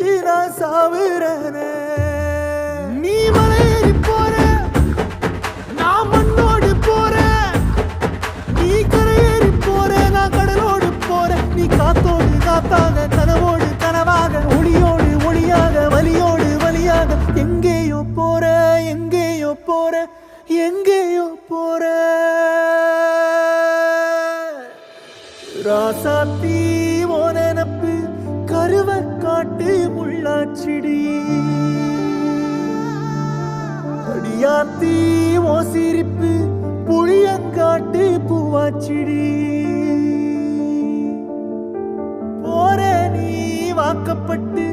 நினைச்சு நான் சாவுறேனே. நீ மலையேறி போற, நான் மண்ணோடு போறேன். நீ கரையேறி போற, நான் கடலோடு போறேன். நீ காத்தோடு காத்தாக, கனவோடு கனவாக, ஒளியோடு ஒளியாக, வலியோடு வலியாக, எங்கேயோ போற, எங்கேயோ போற, எங்கேயோ போற. ராசாத்தி ஓ நினப்பு கருவ காட்டு முள்ளாச்சிடி. அடியாத்தி ஓ சிரிப்பு புளியங்காட்டு பூவாச்சிடி. போற நீ வாக்கப்பட்டு